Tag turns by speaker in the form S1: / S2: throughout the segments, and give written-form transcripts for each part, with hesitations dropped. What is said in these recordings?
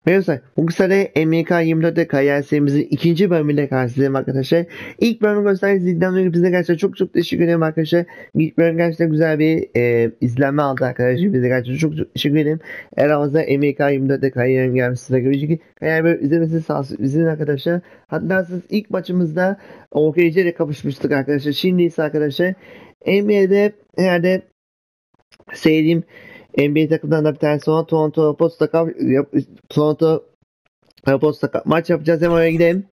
S1: Merhaba, bu sene MK24'te kariyer serimizin ikinci bölümüyle karşınızdayım arkadaşlar. İlk bölümü gösterdiğiniz izlenmeleri bize gerçekten çok teşekkür ederim arkadaşlar. İlk bölüm gerçekten güzel bir izlenme aldı arkadaşlar. Bize gerçekten çok teşekkür ederim. Aramızda MK24'te kariyerin gelmesine göre ki kariyer bölüm izlemesini sağ olsun izleyin arkadaşlar. Hatta siz ilk maçımızda OKC ile kapışmıştık arkadaşlar. Şimdi ise arkadaşlar NBA'de herhalde sevdiğim NBA takımlarından bir tanesi olan Toronto Raptors'ta maç yapacağız. Hemen oraya gidelim.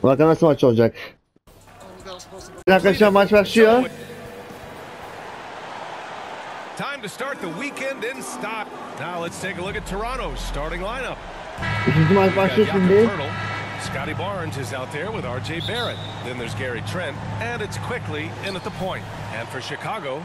S1: Bakalım nasıl maç olacak. Arkadaşlar maç başlıyor.
S2: Time to start the weekend in style. Now let's take a look at Toronto's starting lineup.
S1: İkinci maç başlıyor şimdi.
S2: Scotty Barnes is out there with R.J. Barrett. Then there's Gary Trent, and it's quickly in at the point. And for Chicago,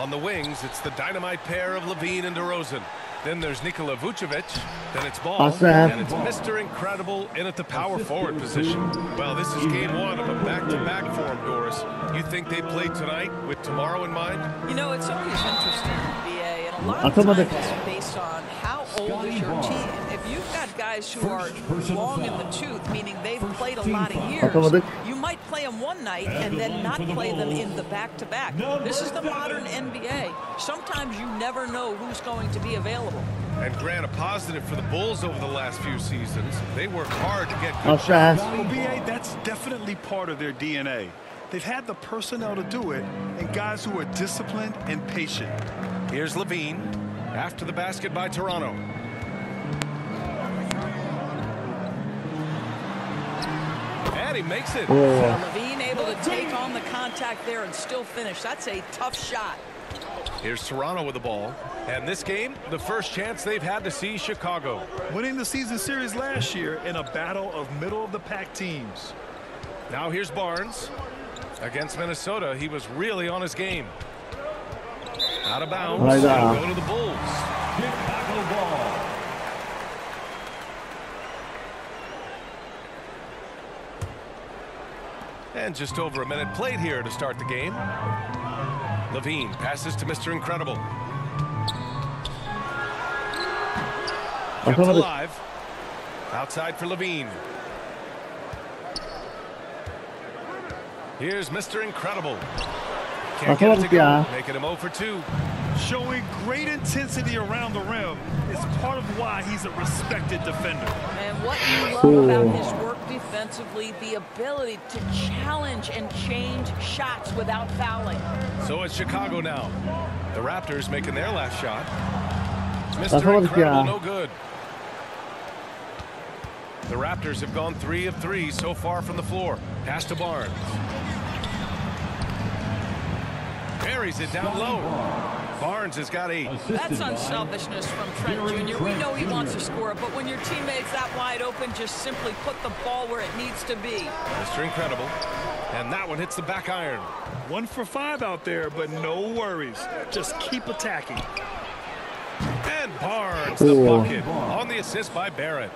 S2: on the wings, it's the dynamite pair of Levine and DeRozan. Then there's Nikola Vucevic. Then it's Ball. And it's Mr. Incredible in at the power forward position. Well, this is game one of a back-to-back for him, Doris. You think they played tonight with tomorrow in mind?
S3: You know, it's always interesting, BA, and a lot of times it's based on how old is your team. If you've got guys who are long in the tooth, meaning they've played a lot of years, you might play them one night and then not play them in the back-to-back. This is the modern NBA. Sometimes you never know who's going to be available.
S2: And grant a positive for the Bulls over the last few seasons. They work hard to get good shots.
S4: Well, BA, that's definitely part of their DNA. They've had the personnel to do it, and guys who are disciplined and patient.
S2: Here's Levine after the basket by Toronto. And he makes it.
S3: Levine able to take on the contact there and still finish. That's a tough shot.
S2: Here's Toronto with the ball. And this game, the first chance they've had to see Chicago.
S4: Winning the season series last year in a battle of middle-of-the-pack teams.
S2: Now here's Barnes. Against Minnesota, he was really on his game. Out of bounds. Go to the Bulls. Chicago ball. And just over a minute played here to start the game. Levine passes to Mr. Incredible. Kept alive. Outside for Levine. Here's Mr. Incredible. Can't get it to go, making him 0 for 2.
S4: Showing great intensity around the rim is part of why he's a respected defender.
S3: And what you love about his work defensively, the ability to challenge and change shots without fouling.
S2: So it's Chicago now. The Raptors making their last shot. Mr. Incredible, no good. The Raptors have gone 3 of 3 so far from the floor. Pass to Barnes. Buries it down low. Barnes has got 8.
S3: That's unselfishness from Trent Jr. We know he wants to score, but when your teammate's that wide open, just simply put the ball where it needs to be.
S2: Mr. Incredible. And that one hits the back iron.
S4: 1 for 5 out there, but no worries. Just keep attacking.
S2: And Barnes, the bucket, on the assist by Barrett.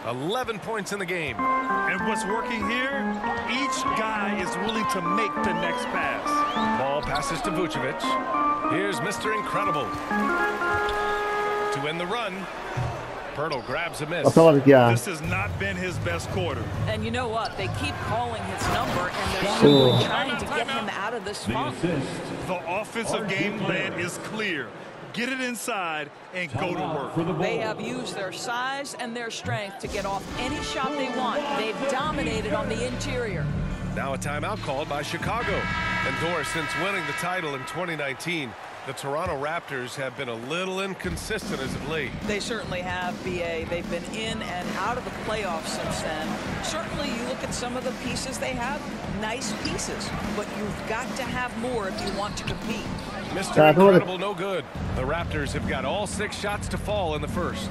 S2: 11 points in the game.
S4: And what's working here, each guy is willing to make the next pass.
S2: Ball passes to Vucevic. Here's Mr. Incredible. To end the run, Pirtle grabs a miss.
S4: This has not been his best quarter.
S3: And you know what? They keep calling his number, and they're simply trying to get him out of this funk.
S4: The offensive game plan is clear. Get it inside and go to work.
S3: They have used their size and their strength to get off any shot they want. They've dominated on the interior.
S2: Now a timeout called by Chicago. And Doris, since winning the title in 2019, the Toronto Raptors have been a little inconsistent as of late.
S3: They certainly have, BA. They've been in and out of the playoffs since then. Certainly, you look at some of the pieces they have, nice pieces, but you've got to have more if you want to compete.
S2: Mr. Incredible, no good. The Raptors have got all 6 shots to fall in the first.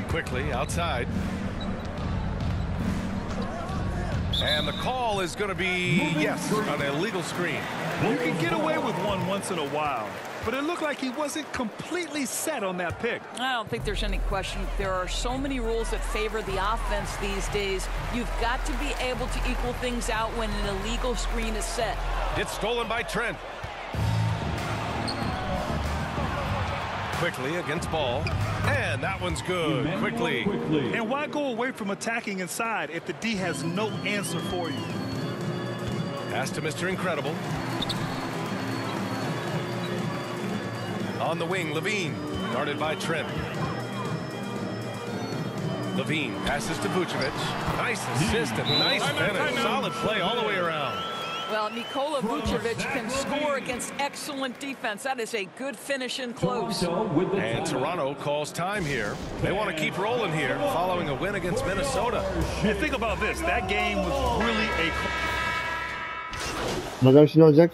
S2: Quickly, outside. And the call is going to be, yes, an illegal screen.
S4: You can get away with one once in a while, but it looked like he wasn't completely set on that pick.
S3: I don't think there's any question. There are so many rules that favor the offense these days. You've got to be able to equal things out when an illegal screen is set.
S2: It's stolen by Trent. quickly against ball. And that one's good. Quickly.
S4: And why go away from attacking inside if the D has no answer for you?
S2: Pass to Mr. Incredible. On the wing, Levine. Guarded by Trent. Levine passes to Vucevic. Nice assist and nice finish. Solid play all the way around.
S3: Well, Nikola Vucevic can score against excellent defense. That is a good finish in close.
S2: And Toronto calls time here. They want to keep rolling here following a win against Minnesota.
S4: And think about this. That game was really a...
S1: Bakalım şimdi ne olacak?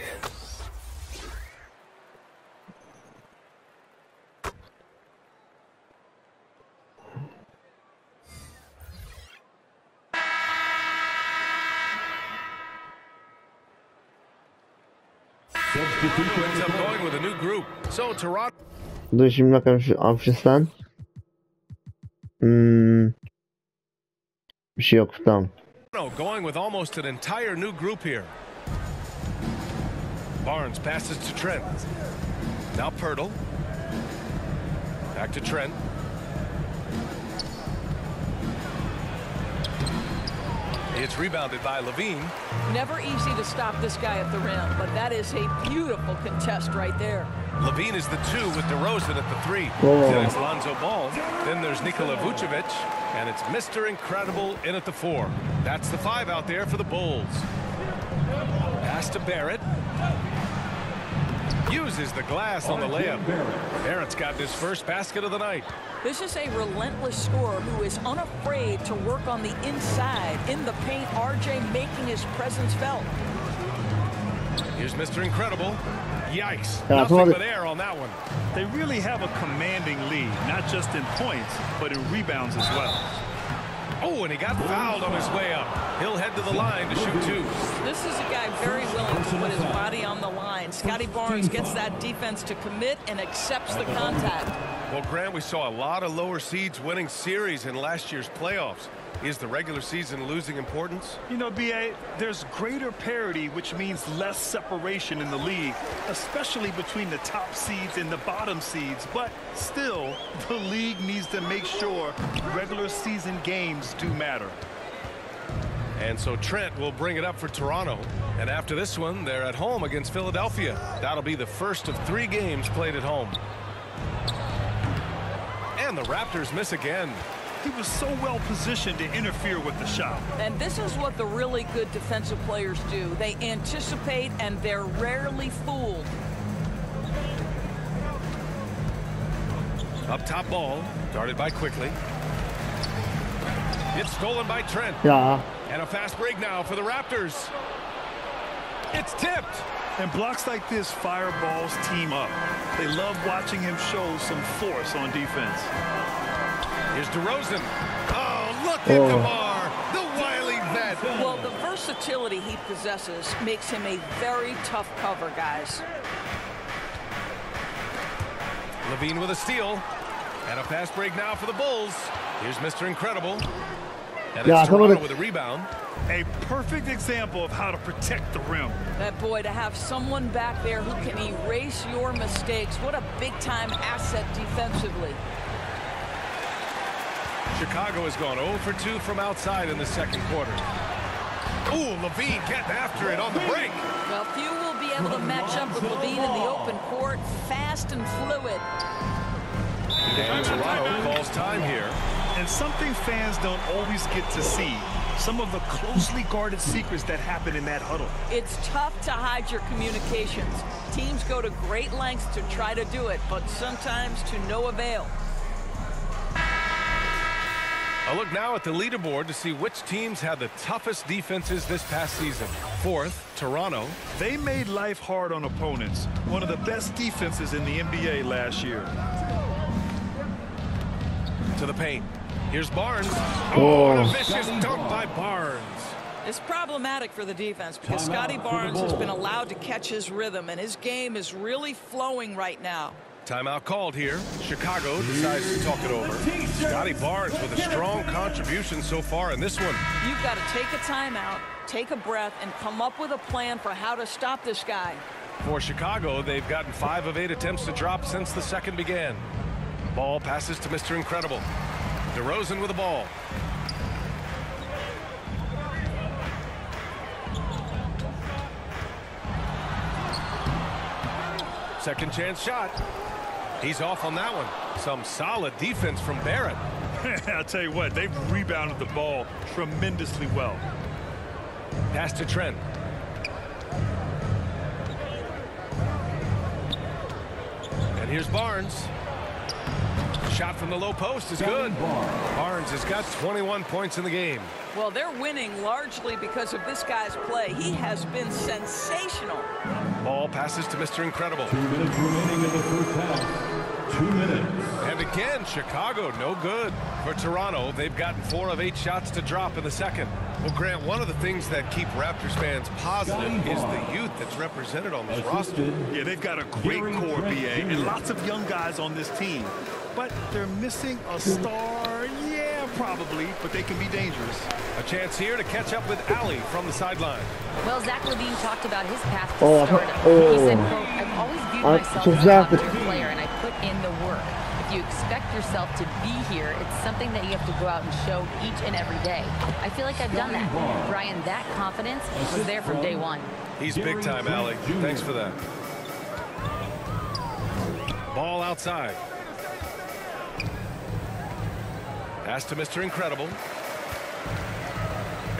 S2: Ends up going with a new group. So Toronto.
S1: Dur şimdi bakalım şu Afşistan. Bir şey yok, tamam.
S2: Going with almost an entire new group here. Barnes passes to Trent. Now Pirtle. Back to Trent. It's rebounded by Levine.
S3: Never easy to stop this guy at the rim, but that is a beautiful contest right there.
S2: Levine is the 2 with DeRozan at the 3.
S1: Oh.
S2: Then it's Lonzo Ball. Then there's Nikola Vucevic. And it's Mr. Incredible in at the 4. That's the 5 out there for the Bulls. Pass to Barrett. Uses the glass on the layup. Barrett's gotten his first basket of the night.
S3: This is a relentless scorer who is unafraid to work on the inside. In the paint, RJ making his presence felt.
S2: Here's Mr. Incredible. Yikes.
S1: Yeah,
S2: nothing but air on that one.
S4: They really have a commanding lead, not just in points, but in rebounds as well.
S2: Oh, and he got fouled on his way up. He'll head to the line to shoot 2.
S3: This is a guy very willing to put his body on the line. Scotty Barnes gets that defense to commit and accepts the contact.
S2: Well, Grant, we saw a lot of lower seeds winning series in last year's playoffs. Is the regular season losing importance?
S4: You know, B.A., there's greater parity, which means less separation in the league, especially between the top seeds and the bottom seeds. But still, the league needs to make sure regular season games do matter.
S2: And so Trent will bring it up for Toronto. And after this one, they're at home against Philadelphia. That'll be the first of 3 games played at home. And the Raptors miss again.
S4: He was so well positioned to interfere with the shot.
S3: And this is what the really good defensive players do. They anticipate and they're rarely fooled.
S2: Up top ball, guarded by Quickly. It's stolen by Trent.
S1: Yeah.
S2: And a fast break now for the Raptors. It's tipped.
S4: And blocks like this fire Ball's team up. They love watching him show some force on defense.
S2: Here's DeRozan. Oh, look at DeMar, the wily vet.
S3: Well, the versatility he possesses makes him a very tough cover, guys.
S2: Levine with a steal. And a fast break now for the Bulls. Here's Mr. Incredible. And it's Toronto with a rebound.
S4: A perfect example of how to protect the rim.
S3: That boy, to have someone back there who can erase your mistakes. What a big-time asset defensively.
S2: Chicago has gone 0 for 2 from outside in the second quarter. Ooh, Levine getting after it on the break.
S3: Well, few will be able to match up with Levine in the open court. Fast and fluid.
S2: And Toronto calls time here.
S4: And something fans don't always get to see. Some of the closely guarded secrets that happen in that huddle.
S3: It's tough to hide your communications. Teams go to great lengths to try to do it, but sometimes to no avail.
S2: A look now at the leaderboard to see which teams had the toughest defenses this past season. 4th, Toronto.
S4: They made life hard on opponents. One of the best defenses in the NBA last year.
S2: To the paint. Here's Barnes. Oh, and a vicious dunk by Barnes.
S3: It's problematic for the defense because Scotty Barnes has been allowed to catch his rhythm, and his game is really flowing right now.
S2: Timeout called here. Chicago decides to talk it over. Scotty Barnes with a strong contribution so far in this one.
S3: You've got to take a timeout, take a breath, and come up with a plan for how to stop this guy.
S2: For Chicago, they've gotten 5 of 8 attempts to drop since the second began. Ball passes to Mr. Incredible. DeRozan with the ball. Second chance shot. He's off on that one. Some solid defense from Barrett.
S4: I'll tell you what, they've rebounded the ball tremendously well.
S2: Pass to Trent. And here's Barnes. Shot from the low post is good. Barnes has got 21 points in the game.
S3: Well, they're winning largely because of this guy's play. He has been sensational.
S2: Ball passes to Mr. Incredible.
S5: 2 minutes remaining in the first half. 2 minutes.
S2: And again, Chicago, no good. For Toronto, they've gotten 4 of 8 shots to drop in the second. Well, Grant, one of the things that keep Raptors fans positive is the youth that's represented on this roster.
S4: Yeah, they've got a great core, BA, and lots of young guys on this team. But they're missing a star, yeah, probably, but they can be dangerous.
S2: A chance here to catch up with Allie from the sideline.
S6: Well, Zach LaVine talked about his path to stardom. He said, quote, I've always viewed myself as a top-tier player, and I put in the work. If you expect yourself to be here, it's something that you have to go out and show each and every day. I feel like I've done that. Brian, that confidence was there from day one.
S2: He's big time, Allie. Thanks for that. Ball outside. Pass to Mr. Incredible.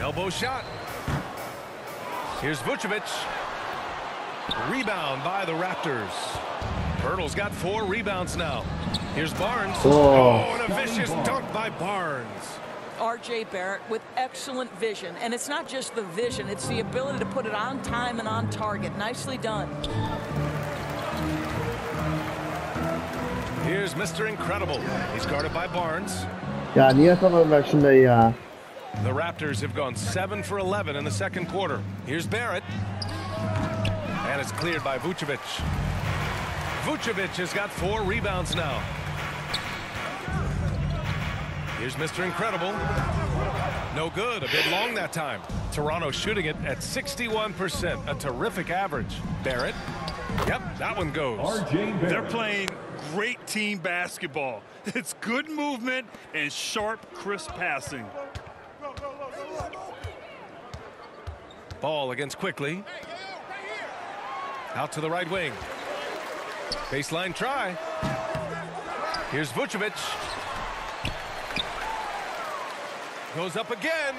S2: Elbow shot. Here's Vucevic. Rebound by the Raptors. Pirtle's got 4 rebounds now. Here's Barnes. Oh, and a vicious dunk by Barnes.
S3: R.J. Barrett with excellent vision. And it's not just the vision, it's the ability to put it on time and on target. Nicely done.
S2: Here's Mr. Incredible. He's guarded by Barnes.
S1: Ya niye atamadım ben şundayı ya?
S2: The Raptors have gone 7 for 11 in the second quarter. Here's Barrett. And it's cleared by Vucevic. Vucevic has got 4 rebounds now. Here's Mr. Incredible. No good. A bit long that time. Toronto shooting it at 61%. A terrific average. Barrett. Yep, that one goes.
S4: They're playing great team basketball. It's good movement and sharp, crisp passing.
S2: Ball against Quickly. Out to the right wing. Baseline try. Here's Vucevic. Goes up again,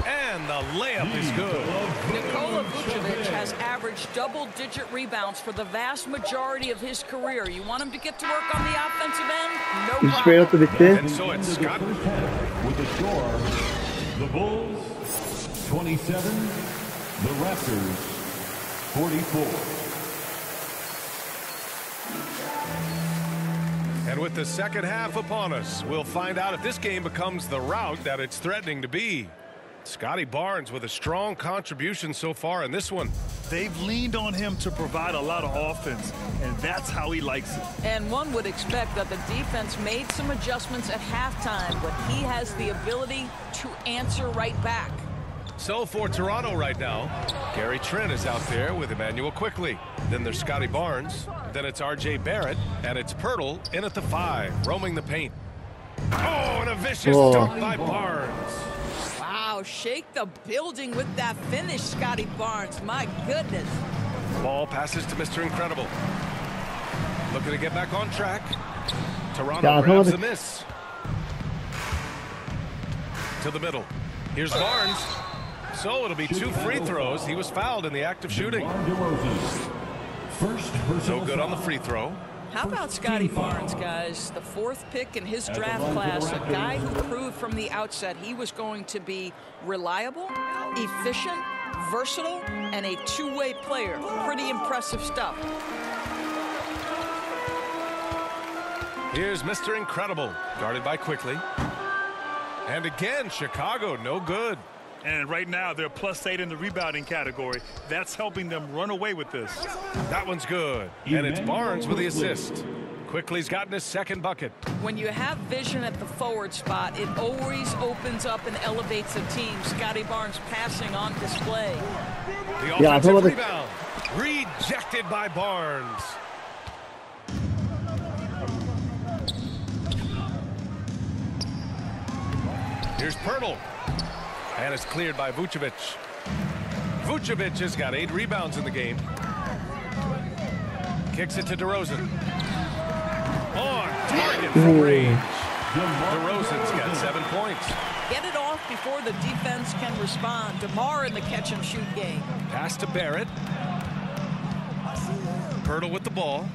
S2: and the layup is good.
S3: Nikola Vucevic has averaged double-digit rebounds for the vast majority of his career. You want him to get to work on the offensive end? No problem.
S2: And so it's Scott.
S5: With the score, the Bulls 27, the Raptors 44.
S2: And with the second half upon us, we'll find out if this game becomes the rout that it's threatening to be. Scotty Barnes with a strong contribution so far in this one.
S4: They've leaned on him to provide a lot of offense, and that's how he likes it.
S3: And one would expect that the defense made some adjustments at halftime, but he has the ability to answer right back.
S2: So for Toronto right now, Gary Trent is out there with Emmanuel Quickly. Then there's Scotty Barnes. Then it's R.J. Barrett. And it's Pirtle in at the 5, roaming the paint. Oh, and a vicious dunk by Barnes.
S3: Wow, shake the building with that finish, Scotty Barnes. My goodness.
S2: Ball passes to Mr. Incredible. Looking to get back on track. Toronto grabs the miss. To the middle. Here's Barnes. So it'll be 2 free throws. He was fouled in the act of shooting. No good on the free throw.
S3: How about Scotty Barnes, guys? The 4th pick in his draft class, a guy who proved from the outset he was going to be reliable, efficient, versatile, and a two-way player. Pretty impressive stuff.
S2: Here's Mr. Incredible, guarded by Quickly. And again, Chicago, no good.
S4: And right now, they're +8 in the rebounding category. That's helping them run away with this.
S2: That one's good. And it's Barnes with the assist. Quickly's gotten his second bucket.
S3: When you have vision at the forward spot, it always opens up and elevates a team. Scotty Barnes passing on display.
S2: The offensive rebound. Rejected by Barnes. Here's Pirtle. And it's cleared by Vucevic. Vucevic has got 8 rebounds in the game. Kicks it to DeRozan. On target from range. DeRozan's got 7 points.
S3: Get it off before the defense can respond. DeMar in the catch-and-shoot game.
S2: Pass to Barrett. Pirtle with the ball.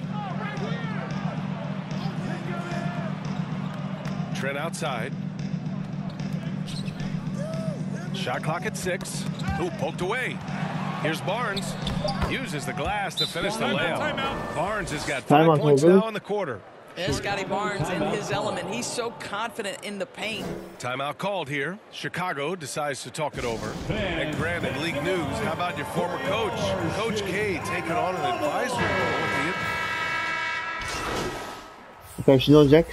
S2: Trent outside. Shot clock at 6. Ooh, poked away. Here's Barnes. Uses the glass to finish the layup. Barnes has got 5 points now in the quarter.
S3: There's Scotty Barnes in his element. He's so confident in the paint.
S2: Timeout called here. Chicago decides to talk it over. And granted, league news, how about your former coach? Coach K taking on an advisory role with the...
S1: Bakalım şimdi olacak.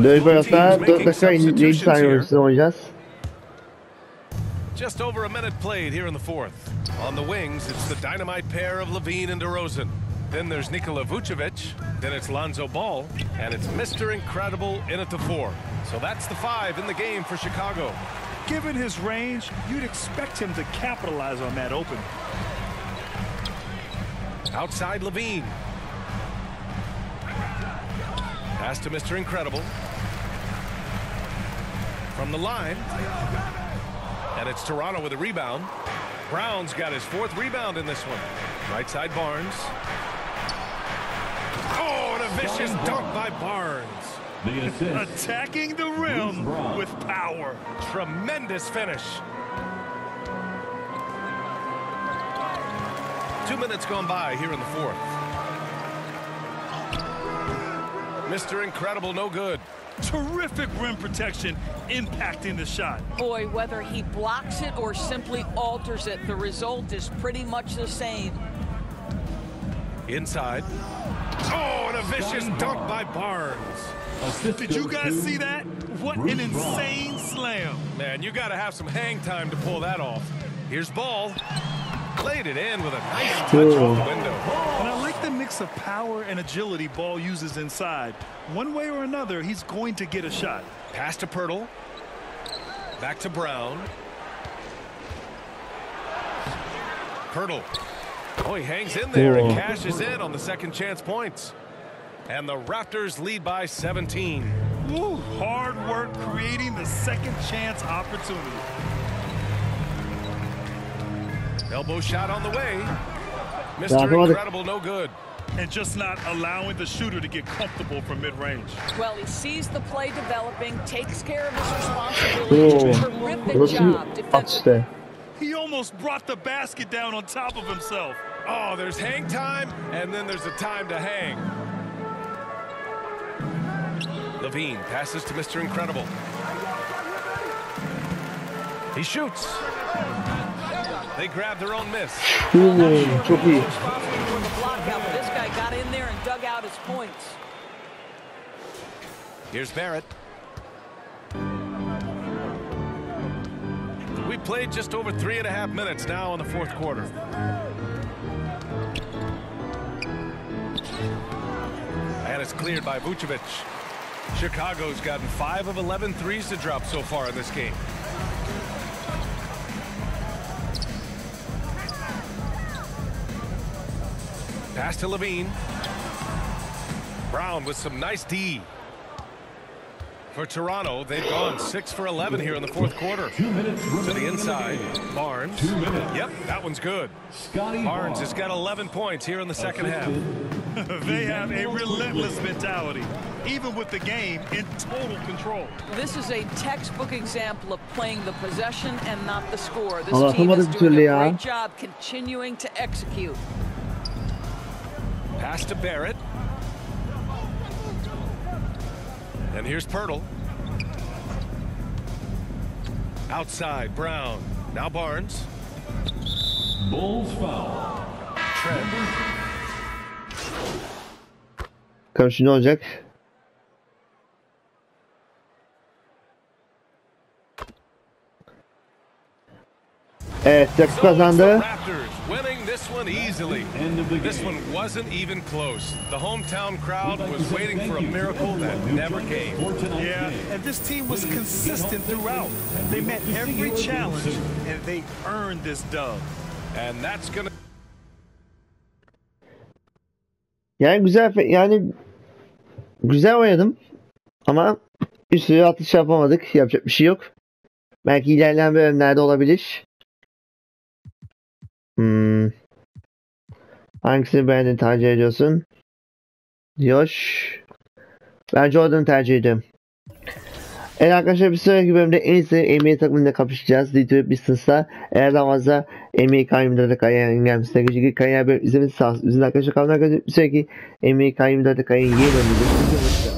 S1: Dövüş arasında 4 dakika 7 saniye arasında oynayacağız.
S2: Just over a minute played here in the fourth. On the wings, it's the dynamite pair of Levine and DeRozan. Then there's Nikola Vucevic. Then it's Lonzo Ball. And it's Mr. Incredible in at the 4. So that's the 5 in the game for Chicago.
S4: Given his range, you'd expect him to capitalize on that open.
S2: Outside Levine. Pass to Mr. Incredible. From the line. And it's Toronto with a rebound. Brown's got his 4th rebound in this one. Right side Barnes. Oh, and a vicious dunk by Barnes.
S4: Attacking the rim with power.
S2: Tremendous finish. 2 minutes gone by here in the fourth. Mr. Incredible, no good.
S4: Terrific rim protection impacting the shot.
S3: Boy, whether he blocks it or simply alters it, the result is pretty much the same.
S2: Inside. Oh, and a vicious dunk by Barnes.
S4: Did you guys see that? What an insane slam.
S2: Man, you got to have some hang time to pull that off. Here's Ball. Played it in with a nice touch off the window.
S4: And I like the mix of power and agility Ball uses inside. One way or another, he's going to get a shot.
S2: Pass to Pirtle. Back to Brown. Pirtle. Oh, he hangs in there and cashes in on the second chance points. And the Raptors lead by 17.
S4: Woo, hard work creating the second chance opportunity.
S2: Elbow shot on the way. Mr. Incredible, no good.
S4: And just not allowing the shooter to get comfortable from mid-range.
S3: Well, he sees the play developing, takes care of his responsibility. Terrific job defensively.
S4: He almost brought the basket down on top of himself.
S2: Oh, there's hang time, and then there's a time to hang. Levine passes to Mr. Incredible. He shoots. They grab their own miss.
S1: Çok iyi.
S3: This guy got in there and dug out his points.
S2: Here's Barrett. We played just over 3.5 minutes now in the fourth quarter. And it's cleared by Vucevic. Chicago's gotten 5 of 11 threes to drop so far in this game. Pass to Levine. Brown with some nice D. For Toronto, they've gone 6 for 11 here in the fourth quarter. To the inside, Barnes. Yep, that one's good. Barnes has got 11 points here in the second half.
S4: They have a relentless mentality, even with the game in total control.
S3: This is a textbook example of playing the possession and not the score. This team is doing a great job continuing to execute.
S2: Pass to Barrett. And here's Pirtle. Outside, Brown. Now Barnes.
S5: Bulls foul.
S2: Trent.
S1: Karşı ne olacak? Evet, Jax kazandı.
S2: Winning this one easily. This one wasn't even close. The hometown crowd was waiting for a miracle that never came.
S4: Yeah, and this team was consistent throughout. They met every challenge and they earned this dub.
S2: And that's gonna.
S1: Yani güzel oynadım ama bir sürü atış yapamadık. Yapacak bir şey yok. Belki ilerleyen bölümlerde olabilir. Hangisini beğendin, tercih ediyorsun? Yoş. Ben Jordan'ı tercih ediyorum. Evet arkadaşlar, bir sonraki bölümde en iyisi NBA takımıyla kapışacağız. Detroit Pistons'la. Eğer daha fazla NBA Kariyer'de Kariyer'in gelmesine gücü Kariyer bölüm izlemesi sağ olsun. Bizim arkadaşlar kalın arkadaşlar. Bir sonraki NBA Kariyer'de Kariyer'in yeni bölümünde.